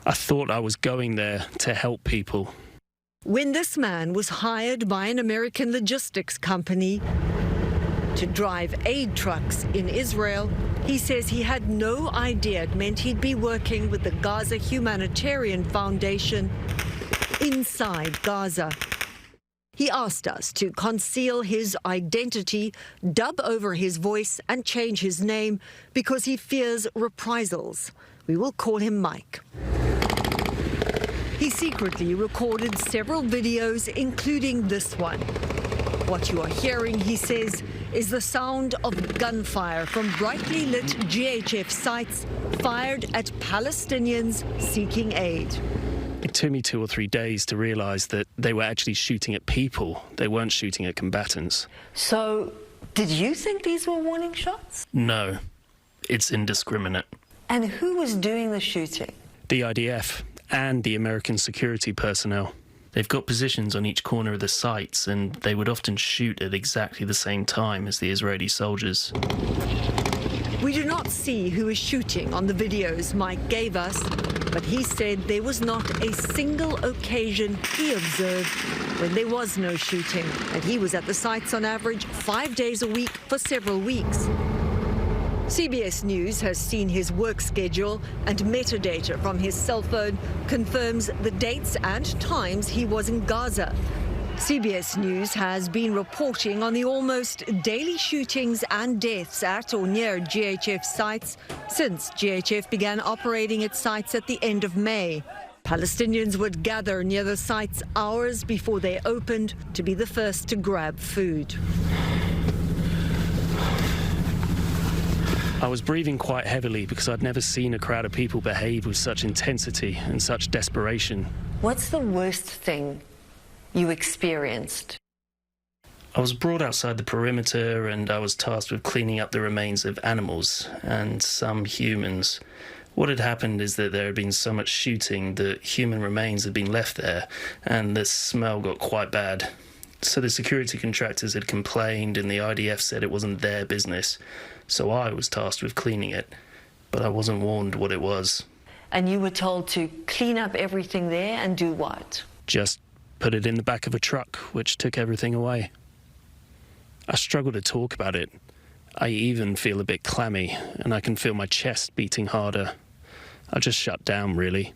I thought I was going there to help people. When this man was hired by an American logistics company to drive aid trucks in Israel, he says he had no idea it meant he'd be working with the Gaza Humanitarian Foundation inside Gaza. He asked us to conceal his identity, dub over his voice and change his name because he fears reprisals. We will call him Mike. He secretly recorded several videos, including this one. What you are hearing, he says, is the sound of gunfire from brightly lit GHF sites fired at Palestinians seeking aid. It took me 2 or 3 days to realise that they were actually shooting at people. They weren't shooting at combatants. So, did you think these were warning shots? No, it's indiscriminate. And who was doing the shooting? The IDF and the American security personnel. They've got positions on each corner of the sites, and they would often shoot at exactly the same time as the Israeli soldiers. We do not see who is shooting on the videos Mike gave us, but he said there was not a single occasion he observed when there was no shooting, and he was at the sites on average 5 days a week for several weeks. CBS News has seen his work schedule, and metadata from his cell phone confirms the dates and times he was in Gaza. CBS News has been reporting on the almost daily shootings and deaths at or near GHF sites since GHF began operating its sites at the end of May. Palestinians would gather near the sites hours before they opened to be the first to grab food. I was breathing quite heavily because I'd never seen a crowd of people behave with such intensity and such desperation. What's the worst thing you experienced? I was brought outside the perimeter and I was tasked with cleaning up the remains of animals and some humans. What had happened is that there had been so much shooting that human remains had been left there, and the smell got quite bad. So the security contractors had complained and the IDF said it wasn't their business. So I was tasked with cleaning it, but I wasn't warned what it was. And you were told to clean up everything there and do what? Just put it in the back of a truck, which took everything away. I struggle to talk about it. I even feel a bit clammy, and I can feel my chest beating harder. I just shut down, really.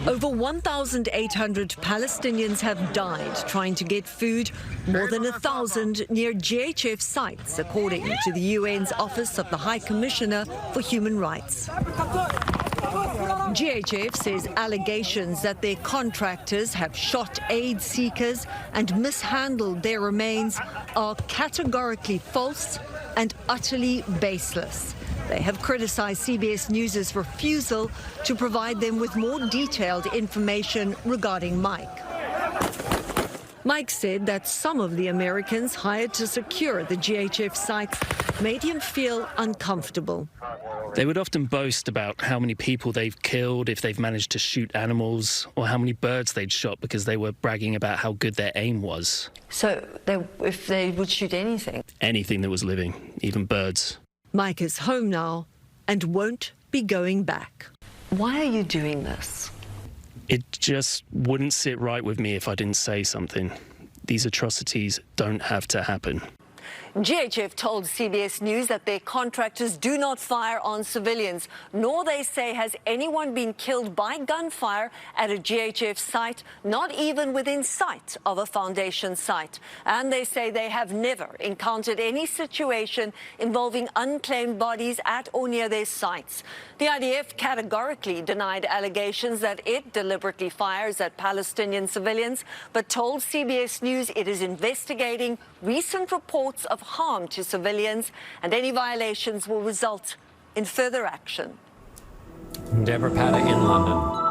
Over 1,800 Palestinians have died trying to get food, more than 1,000 near GHF sites, according to the UN's Office of the High Commissioner for Human Rights. GHF says allegations that their contractors have shot aid seekers and mishandled their remains are categorically false and utterly baseless. They have criticized CBS News' refusal to provide them with more detailed information regarding Mike. Mike said that some of the Americans hired to secure the GHF sites made him feel uncomfortable. They would often boast about how many people they've killed if they've managed to shoot animals, or how many birds they'd shot because they were bragging about how good their aim was. So if they would shoot anything? Anything that was living, even birds. Mike is home now and won't be going back. Why are you doing this? It just wouldn't sit right with me if I didn't say something. These atrocities don't have to happen. GHF told CBS News that their contractors do not fire on civilians, nor, they say, has anyone been killed by gunfire at a GHF site, not even within sight of a foundation site. And they say they have never encountered any situation involving unclaimed bodies at or near their sites. The IDF categorically denied allegations that it deliberately fires at Palestinian civilians, but told CBS News it is investigating recent reports of harm to civilians, and any violations will result in further action. Deborah Patta in London.